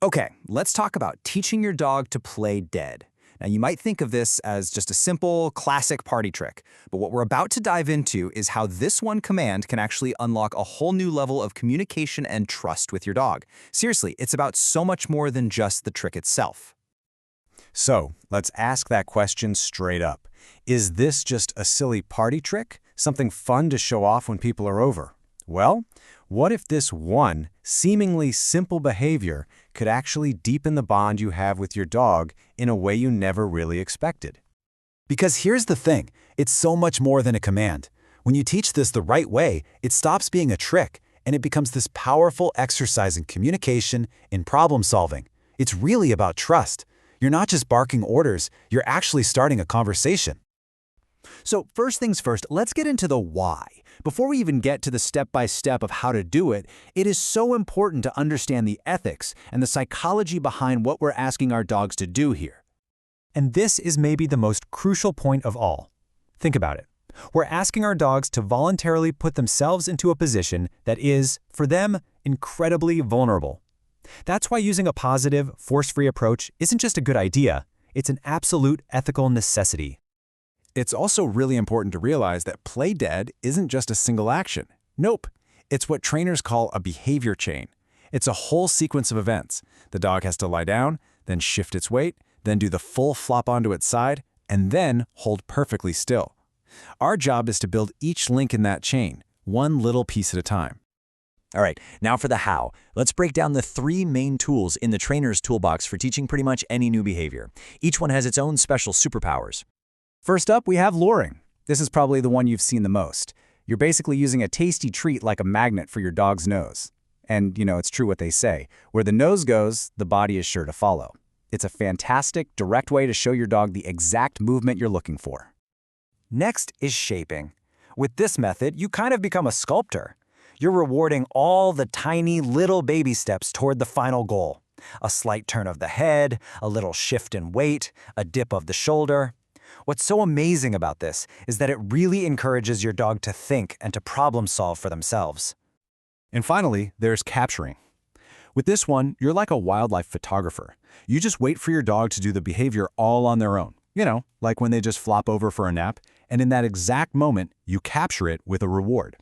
Okay, let's talk about teaching your dog to play dead. Now, you might think of this as just a simple, classic party trick, but what we're about to dive into is how this one command can actually unlock a whole new level of communication and trust with your dog. Seriously, it's about so much more than just the trick itself. So, let's ask that question straight up. Is this just a silly party trick? Something fun to show off when people are over? Well, what if this one, seemingly simple behavior could actually deepen the bond you have with your dog in a way you never really expected? Because here's the thing, it's so much more than a command. When you teach this the right way, it stops being a trick, and it becomes this powerful exercise in communication, in problem solving. It's really about trust. You're not just barking orders, you're actually starting a conversation. So first things first, let's get into the why. Before we even get to the step-by-step of how to do it, it is so important to understand the ethics and the psychology behind what we're asking our dogs to do here. And this is maybe the most crucial point of all. Think about it. We're asking our dogs to voluntarily put themselves into a position that is, for them, incredibly vulnerable. That's why using a positive, force-free approach isn't just a good idea, it's an absolute ethical necessity. It's also really important to realize that play dead isn't just a single action. Nope. It's what trainers call a behavior chain. It's a whole sequence of events. The dog has to lie down, then shift its weight, then do the full flop onto its side, and then hold perfectly still. Our job is to build each link in that chain, one little piece at a time. All right, now for the how. Let's break down the 3 main tools in the trainer's toolbox for teaching pretty much any new behavior. Each one has its own special superpowers. First up, we have luring. This is probably the one you've seen the most. You're basically using a tasty treat like a magnet for your dog's nose. And, it's true what they say. Where the nose goes, the body is sure to follow. It's a fantastic, direct way to show your dog the exact movement you're looking for. Next is shaping. With this method, you kind of become a sculptor. You're rewarding all the tiny little baby steps toward the final goal. A slight turn of the head, a little shift in weight, a dip of the shoulder. What's so amazing about this is that it really encourages your dog to think and to problem solve for themselves. And finally, there's capturing. With this one, you're like a wildlife photographer. You just wait for your dog to do the behavior all on their own. Like when they just flop over for a nap, and in that exact moment, you capture it with a reward.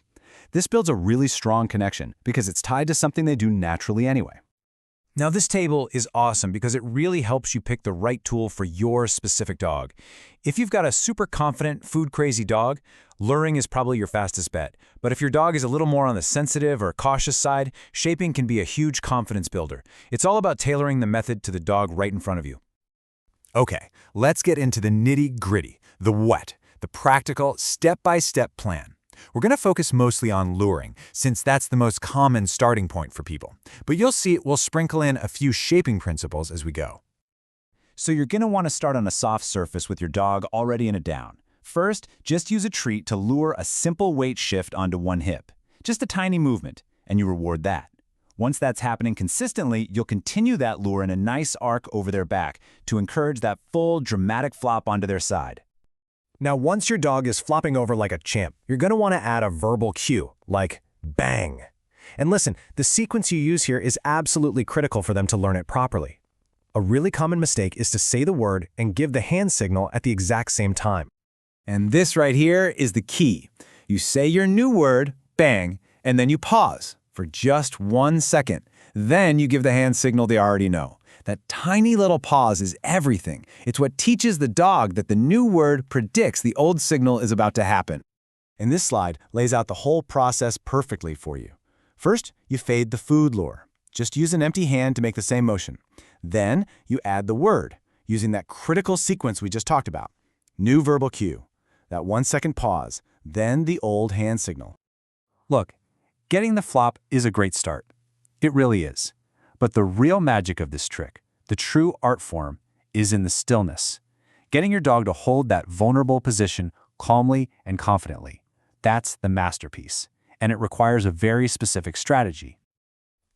This builds a really strong connection because it's tied to something they do naturally anyway. Now this table is awesome because it really helps you pick the right tool for your specific dog. If you've got a super confident, food-crazy dog, luring is probably your fastest bet. But if your dog is a little more on the sensitive or cautious side, shaping can be a huge confidence builder. It's all about tailoring the method to the dog right in front of you. Okay, let's get into the nitty-gritty, the what, the practical, step-by-step plan. We're going to focus mostly on luring, since that's the most common starting point for people. But you'll see we'll sprinkle in a few shaping principles as we go. So you're going to want to start on a soft surface with your dog already in a down. First, just use a treat to lure a simple weight shift onto one hip. Just a tiny movement, and you reward that. Once that's happening consistently, you'll continue that lure in a nice arc over their back to encourage that full, dramatic flop onto their side. Now, once your dog is flopping over like a champ, you're going to want to add a verbal cue, like bang. And listen, the sequence you use here is absolutely critical for them to learn it properly. A really common mistake is to say the word and give the hand signal at the exact same time. And this right here is the key. You say your new word, bang, and then you pause for just 1 second. Then you give the hand signal they already know. That tiny little pause is everything. It's what teaches the dog that the new word predicts the old signal is about to happen. And this slide lays out the whole process perfectly for you. First, you fade the food lure. Just use an empty hand to make the same motion. Then, you add the word, using that critical sequence we just talked about. New verbal cue, that 1 second pause, then the old hand signal. Look, getting the flop is a great start. It really is. But the real magic of this trick, the true art form, is in the stillness. Getting your dog to hold that vulnerable position calmly and confidently. That's the masterpiece, and it requires a very specific strategy.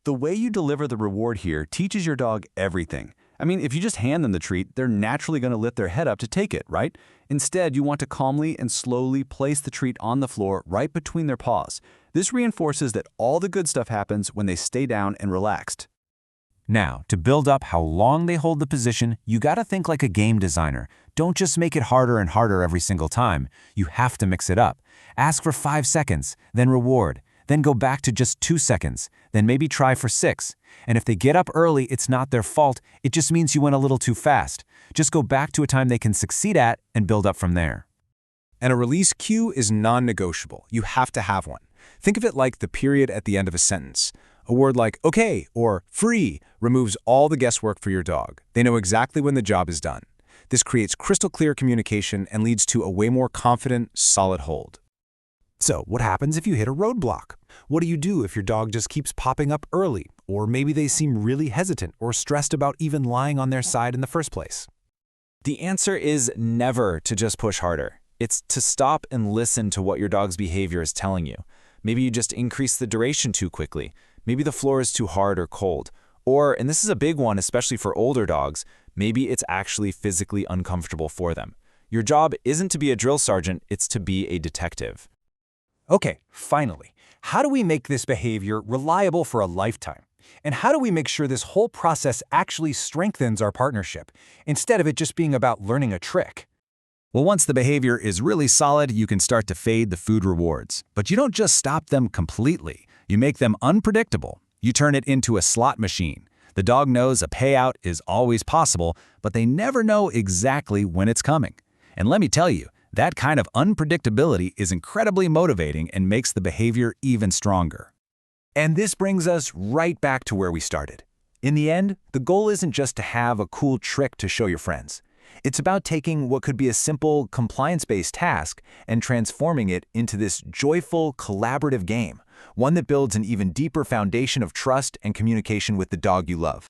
The way you deliver the reward here teaches your dog everything. I mean, if you just hand them the treat, they're naturally going to lift their head up to take it, right? Instead, you want to calmly and slowly place the treat on the floor right between their paws. This reinforces that all the good stuff happens when they stay down and relaxed. Now, to build up how long they hold the position, you gotta think like a game designer. Don't just make it harder and harder every single time. You have to mix it up. Ask for 5 seconds, then reward. Then go back to just 2 seconds, then maybe try for 6. And if they get up early, it's not their fault, it just means you went a little too fast. Just go back to a time they can succeed at and build up from there. And a release cue is non-negotiable. You have to have one. Think of it like the period at the end of a sentence. A word like okay or free removes all the guesswork for your dog. They know exactly when the job is done. This creates crystal clear communication and leads to a way more confident, solid hold. So, what happens if you hit a roadblock? What do you do if your dog just keeps popping up early, or maybe they seem really hesitant or stressed about even lying on their side in the first place? The answer is never to just push harder. It's to stop and listen to what your dog's behavior is telling you. Maybe you just increase the duration too quickly. Maybe the floor is too hard or cold. Or, and this is a big one, especially for older dogs, maybe it's actually physically uncomfortable for them. Your job isn't to be a drill sergeant, it's to be a detective. Okay, finally, how do we make this behavior reliable for a lifetime? And how do we make sure this whole process actually strengthens our partnership, instead of it just being about learning a trick? Well, once the behavior is really solid, you can start to fade the food rewards. But you don't just stop them completely. You make them unpredictable. You turn it into a slot machine. The dog knows a payout is always possible, but they never know exactly when it's coming. And let me tell you, that kind of unpredictability is incredibly motivating and makes the behavior even stronger. And this brings us right back to where we started. In the end, the goal isn't just to have a cool trick to show your friends. It's about taking what could be a simple, compliance-based task and transforming it into this joyful, collaborative game, one that builds an even deeper foundation of trust and communication with the dog you love.